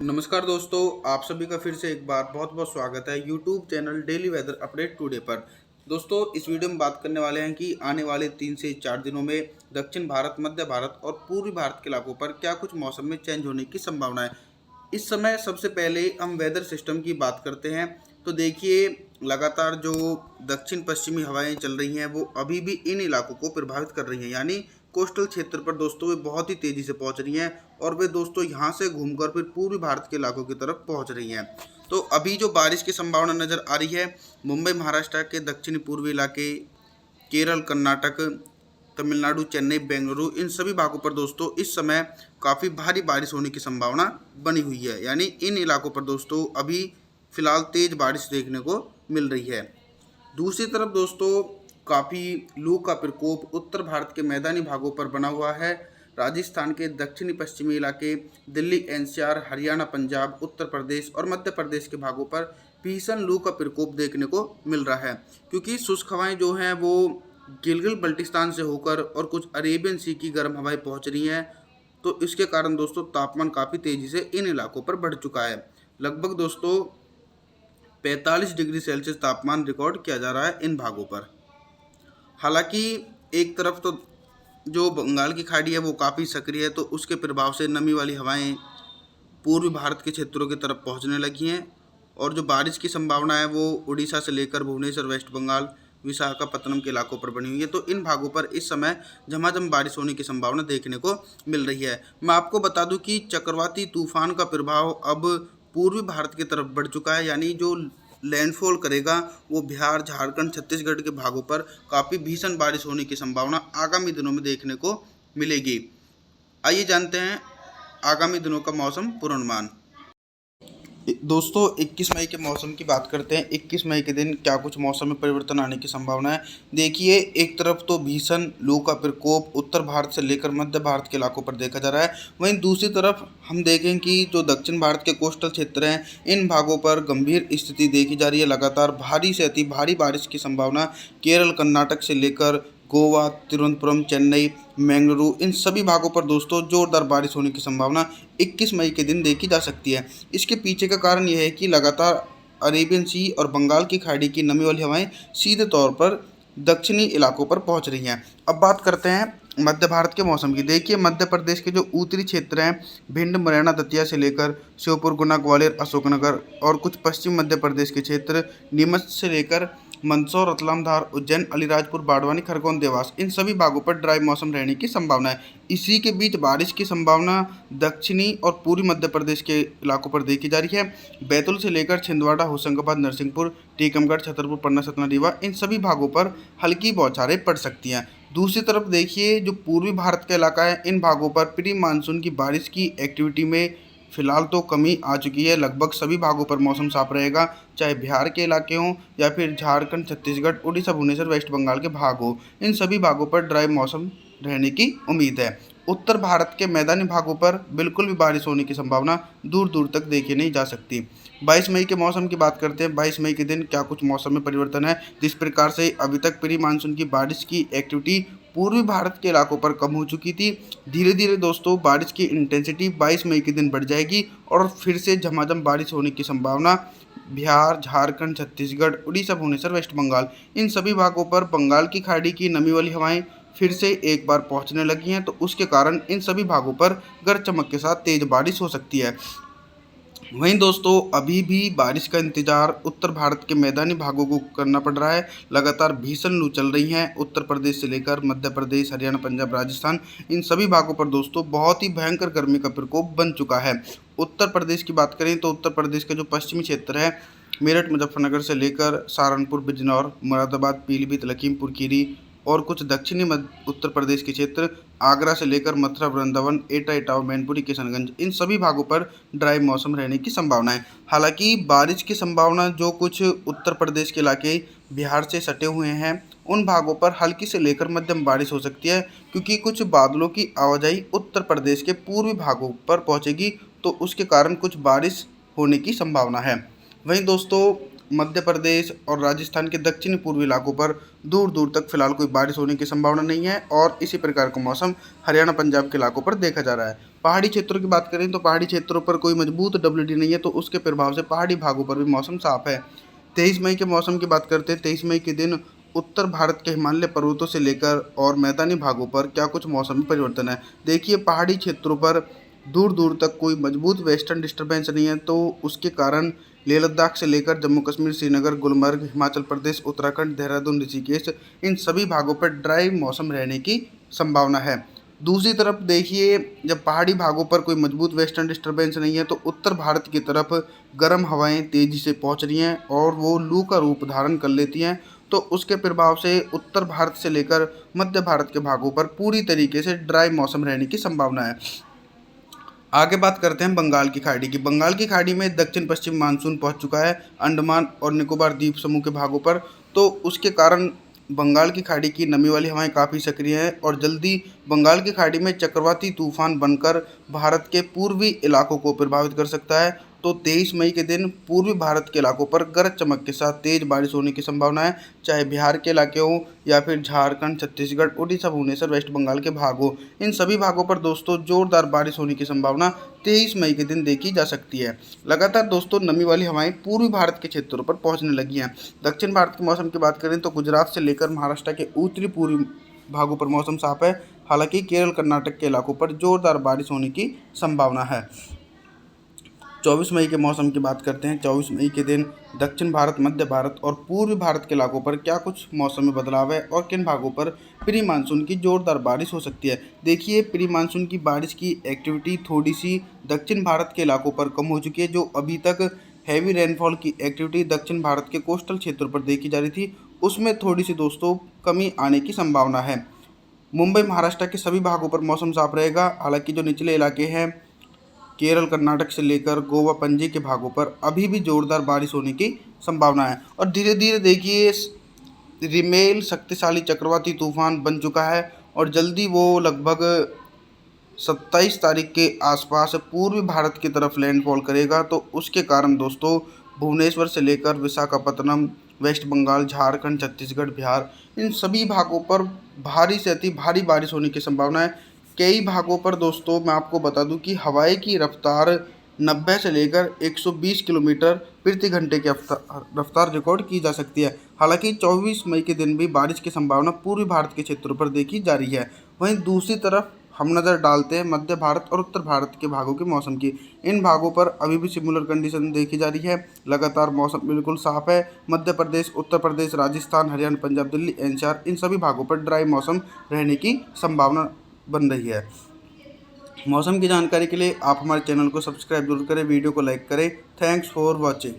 नमस्कार दोस्तों, आप सभी का फिर से एक बार बहुत बहुत स्वागत है YouTube channel daily weather update today पर। दोस्तों, इस वीडियो में बात करने वाले हैं कि आने वाले 3 से 4 दिनों में दक्षिण भारत, मध्य भारत और पूर्वी भारत के इलाकों पर क्या कुछ मौसम में चेंज होने की संभावना है। इस समय सबसे पहले हम वेदर सिस्टम की बात करते हैं। तो देखिए, लगातार जो दक्षिण पश्चिमी हवाएं चल रही हैं वो अभी भी इन इलाकों को प्रभावित कर रही हैं, यानी कोस्टल क्षेत्र पर दोस्तों वे बहुत ही तेज़ी से पहुंच रही हैं और वे दोस्तों यहाँ से घूमकर फिर पूर्वी भारत के इलाकों की तरफ पहुंच रही हैं। तो अभी जो बारिश की संभावना नज़र आ रही है, मुंबई महाराष्ट्र के दक्षिणी पूर्वी इलाके, केरल, कर्नाटक, तमिलनाडु, चेन्नई, बेंगलुरु, इन सभी भागों पर दोस्तों इस समय काफ़ी भारी बारिश होने की संभावना बनी हुई है। यानी इन इलाकों पर दोस्तों अभी फ़िलहाल तेज़ बारिश देखने को मिल रही है। दूसरी तरफ दोस्तों काफ़ी लू का प्रकोप उत्तर भारत के मैदानी भागों पर बना हुआ है। राजस्थान के दक्षिणी पश्चिमी इलाके, दिल्ली, एनसीआर, हरियाणा, पंजाब, उत्तर प्रदेश और मध्य प्रदेश के भागों पर भीषण लू का प्रकोप देखने को मिल रहा है, क्योंकि शुष्क हवाएं जो हैं वो गिलगित बल्टिस्तान से होकर और कुछ अरेबियन सी की गर्म हवाएं पहुंच रही हैं। तो इसके कारण दोस्तों तापमान काफ़ी तेज़ी से इन इलाकों पर बढ़ चुका है। लगभग दोस्तों 45 डिग्री सेल्सियस तापमान रिकॉर्ड किया जा रहा है इन भागों पर। हालांकि एक तरफ तो जो बंगाल की खाड़ी है वो काफ़ी सक्रिय है, तो उसके प्रभाव से नमी वाली हवाएं पूर्वी भारत के क्षेत्रों की तरफ पहुंचने लगी हैं और जो बारिश की संभावना है वो उड़ीसा से लेकर भुवनेश्वर, वेस्ट बंगाल, विशाखापत्तनम के इलाकों पर बनी हुई है। तो इन भागों पर इस समय झमाझम बारिश होने की संभावना देखने को मिल रही है। मैं आपको बता दूं कि चक्रवाती तूफान का प्रभाव अब पूर्वी भारत की तरफ बढ़ चुका है, यानी जो लैंडफॉल करेगा वो बिहार, झारखंड, छत्तीसगढ़ के भागों पर काफ़ी भीषण बारिश होने की संभावना आगामी दिनों में देखने को मिलेगी। आइए जानते हैं आगामी दिनों का मौसम पूर्वानुमान। दोस्तों 21 मई के मौसम की बात करते हैं। 21 मई के दिन क्या कुछ मौसम में परिवर्तन आने की संभावना है। देखिए, एक तरफ तो भीषण लू का प्रकोप उत्तर भारत से लेकर मध्य भारत के इलाकों पर देखा जा रहा है, वहीं दूसरी तरफ हम देखें कि जो दक्षिण भारत के कोस्टल क्षेत्र हैं इन भागों पर गंभीर स्थिति देखी जा रही है। लगातार भारी से अति भारी बारिश की संभावना केरल, कर्नाटक से लेकर गोवा, तिरुवनंतपुरम, चेन्नई, बेंगलुरु, इन सभी भागों पर दोस्तों जोरदार बारिश होने की संभावना 21 मई के दिन देखी जा सकती है। इसके पीछे का कारण यह है कि लगातार अरेबियन सी और बंगाल की खाड़ी की नमी वाली हवाएं सीधे तौर पर दक्षिणी इलाकों पर पहुंच रही हैं। अब बात करते हैं मध्य भारत के मौसम की। देखिए, मध्य प्रदेश के जो उत्तरी क्षेत्र हैं, भिंड, मुरैना, दतिया से लेकर श्योपुर, गुना, ग्वालियर, अशोकनगर और कुछ पश्चिम मध्य प्रदेश के क्षेत्र, नीमच से लेकर मंदसौर, रतलाम, धार, उज्जैन, अलीराजपुर, बाड़वानी, खरगोन, देवास, इन सभी भागों पर ड्राई मौसम रहने की संभावना है। इसी के बीच बारिश की संभावना दक्षिणी और पूर्वी मध्य प्रदेश के इलाकों पर देखी जा रही है। बैतूल से लेकर छिंदवाड़ा, होशंगाबाद, नरसिंहपुर, टीकमगढ़, छतरपुर, पन्ना, सतना, रीवा, इन सभी भागों पर हल्की बौछारें पड़ सकती हैं। दूसरी तरफ देखिए, जो पूर्वी भारत का इलाका है इन भागों पर प्री मानसून की बारिश की एक्टिविटी में फिलहाल तो कमी आ चुकी है। लगभग सभी भागों पर मौसम साफ रहेगा, चाहे बिहार के इलाके हों या फिर झारखंड, छत्तीसगढ़, उड़ीसा, भुवनेश्वर, वेस्ट बंगाल के भाग हो, इन सभी भागों पर ड्राई मौसम रहने की उम्मीद है। उत्तर भारत के मैदानी भागों पर बिल्कुल भी बारिश होने की संभावना दूर दूर तक देखी नहीं जा सकती। 22 मई के मौसम की बात करते हैं। 22 मई के दिन क्या कुछ मौसम में परिवर्तन है। जिस प्रकार से अभी तक प्री मानसून की बारिश की एक्टिविटी पूर्वी भारत के इलाकों पर कम हो चुकी थी, धीरे धीरे दोस्तों बारिश की इंटेंसिटी 22 मई के दिन बढ़ जाएगी और फिर से झमाझम बारिश होने की संभावना बिहार, झारखंड, छत्तीसगढ़, उड़ीसा, भुवनेश्वर, वेस्ट बंगाल, इन सभी भागों पर बंगाल की खाड़ी की नमी वाली हवाएं फिर से एक बार पहुंचने लगी हैं। तो उसके कारण इन सभी भागों पर गरज चमक के साथ तेज बारिश हो सकती है। वहीं दोस्तों अभी भी बारिश का इंतजार उत्तर भारत के मैदानी भागों को करना पड़ रहा है। लगातार भीषण लू चल रही हैं उत्तर प्रदेश से लेकर मध्य प्रदेश, हरियाणा, पंजाब, राजस्थान, इन सभी भागों पर दोस्तों बहुत ही भयंकर गर्मी का प्रकोप बन चुका है। उत्तर प्रदेश की बात करें तो उत्तर प्रदेश का जो पश्चिमी क्षेत्र है, मेरठ, मुजफ्फरनगर से लेकर सहारनपुर, बिजनौर, मुरादाबाद, पीलीभीत, लखीमपुर खीरी और कुछ दक्षिणी मध्य उत्तर प्रदेश के क्षेत्र, आगरा से लेकर मथुरा, वृंदावन, एटा, इटावा, मैनपुरी, किशनगंज, इन सभी भागों पर ड्राई मौसम रहने की संभावना है। हालांकि बारिश की संभावना जो कुछ उत्तर प्रदेश के इलाके बिहार से सटे हुए हैं उन भागों पर हल्की से लेकर मध्यम बारिश हो सकती है, क्योंकि कुछ बादलों की आवाजाही उत्तर प्रदेश के पूर्वी भागों पर पहुंचेगी, तो उसके कारण कुछ बारिश होने की संभावना है। वहीं दोस्तों मध्य प्रदेश और राजस्थान के दक्षिणी पूर्वी इलाकों पर दूर दूर तक फिलहाल कोई बारिश होने की संभावना नहीं है और इसी प्रकार का मौसम हरियाणा, पंजाब के इलाकों पर देखा जा रहा है। पहाड़ी क्षेत्रों की बात करें तो पहाड़ी क्षेत्रों पर कोई मजबूत WD नहीं है, तो उसके प्रभाव से पहाड़ी भागों पर भी मौसम साफ है। 23 मई के मौसम की बात करते हैं। 23 मई के दिन उत्तर भारत के हिमालय पर्वतों से लेकर और मैदानी भागों पर क्या कुछ मौसमी परिवर्तन है। देखिए, पहाड़ी क्षेत्रों पर दूर दूर तक कोई मजबूत वेस्टर्न डिस्टर्बेंस नहीं है, तो उसके कारण लेह लद्दाख से लेकर जम्मू कश्मीर, श्रीनगर, गुलमर्ग, हिमाचल प्रदेश, उत्तराखंड, देहरादून, ऋषिकेश, इन सभी भागों पर ड्राई मौसम रहने की संभावना है। दूसरी तरफ देखिए, जब पहाड़ी भागों पर कोई मजबूत वेस्टर्न डिस्टर्बेंस नहीं है, तो उत्तर भारत की तरफ गर्म हवाएं तेजी से पहुंच रही हैं और वो लू का रूप धारण कर लेती हैं, तो उसके प्रभाव से उत्तर भारत से लेकर मध्य भारत के भागों पर पूरी तरीके से ड्राई मौसम रहने की संभावना है। आगे बात करते हैं बंगाल की खाड़ी की। बंगाल की खाड़ी में दक्षिण पश्चिम मानसून पहुंच चुका है अंडमान और निकोबार द्वीप समूह के भागों पर, तो उसके कारण बंगाल की खाड़ी की नमी वाली हवाएं काफ़ी सक्रिय हैं और जल्दी बंगाल की खाड़ी में चक्रवाती तूफान बनकर भारत के पूर्वी इलाकों को प्रभावित कर सकता है। तो 23 मई के दिन पूर्वी भारत के इलाकों पर गरज चमक के साथ तेज बारिश होने की संभावना है, चाहे बिहार के इलाके हों या फिर झारखंड, छत्तीसगढ़, उड़ीसा, भुवनेश्वर, वेस्ट बंगाल के भाग हो। इन सभी भागों पर दोस्तों जोरदार बारिश होने की संभावना 23 मई के दिन देखी जा सकती है। लगातार दोस्तों नमी वाली हवाएं पूर्वी भारत के क्षेत्रों पर पहुंचने लगी हैं। दक्षिण भारत के मौसम की बात करें तो गुजरात से लेकर महाराष्ट्र के उत्तरी पूर्वी भागों पर मौसम साफ है। हालांकि केरल, कर्नाटक के इलाकों पर जोरदार बारिश होने की संभावना है। 24 मई के मौसम की बात करते हैं। 24 मई के दिन दक्षिण भारत, मध्य भारत और पूर्वी भारत के इलाकों पर क्या कुछ मौसमी बदलाव है और किन भागों पर प्री मानसून की जोरदार बारिश हो सकती है। देखिए, प्री मानसून की बारिश की एक्टिविटी थोड़ी सी दक्षिण भारत के इलाकों पर कम हो चुकी है। जो अभी तक हैवी रेनफॉल की एक्टिविटी दक्षिण भारत के कोस्टल क्षेत्रों पर देखी जा रही थी, उसमें थोड़ी सी दोस्तों कमी आने की संभावना है। मुंबई, महाराष्ट्र के सभी भागों पर मौसम साफ रहेगा। हालांकि जो निचले इलाके हैं केरल, कर्नाटक से लेकर गोवा, पणजी के भागों पर अभी भी जोरदार बारिश होने की संभावना है। और धीरे धीरे देखिए, रिमेल शक्तिशाली चक्रवाती तूफान बन चुका है और जल्दी वो लगभग 27 तारीख के आसपास पूर्वी भारत की तरफ लैंडफॉल करेगा। तो उसके कारण दोस्तों भुवनेश्वर से लेकर विशाखापत्तनम, वेस्ट बंगाल, झारखंड, छत्तीसगढ़, बिहार, इन सभी भागों पर भारी से अति भारी बारिश होने की संभावना है। कई भागों पर दोस्तों मैं आपको बता दूं कि हवाएं की रफ्तार 90 से लेकर 120 किलोमीटर प्रति घंटे की रफ्तार रिकॉर्ड की जा सकती है। हालांकि 24 मई के दिन भी बारिश की संभावना पूर्वी भारत के क्षेत्रों पर देखी जा रही है। वहीं दूसरी तरफ हम नज़र डालते हैं मध्य भारत और उत्तर भारत के भागों के मौसम की। इन भागों पर अभी भी सिमिलर कंडीशन देखी जा रही है। लगातार मौसम बिल्कुल साफ है। मध्य प्रदेश, उत्तर प्रदेश, राजस्थान, हरियाणा, पंजाब, दिल्ली, एनसीआर, इन सभी भागों पर ड्राई मौसम रहने की संभावना बन रही है। मौसम की जानकारी के लिए आप हमारे चैनल को सब्सक्राइब जरूर करें, वीडियो को लाइक करें। Thanks for watching.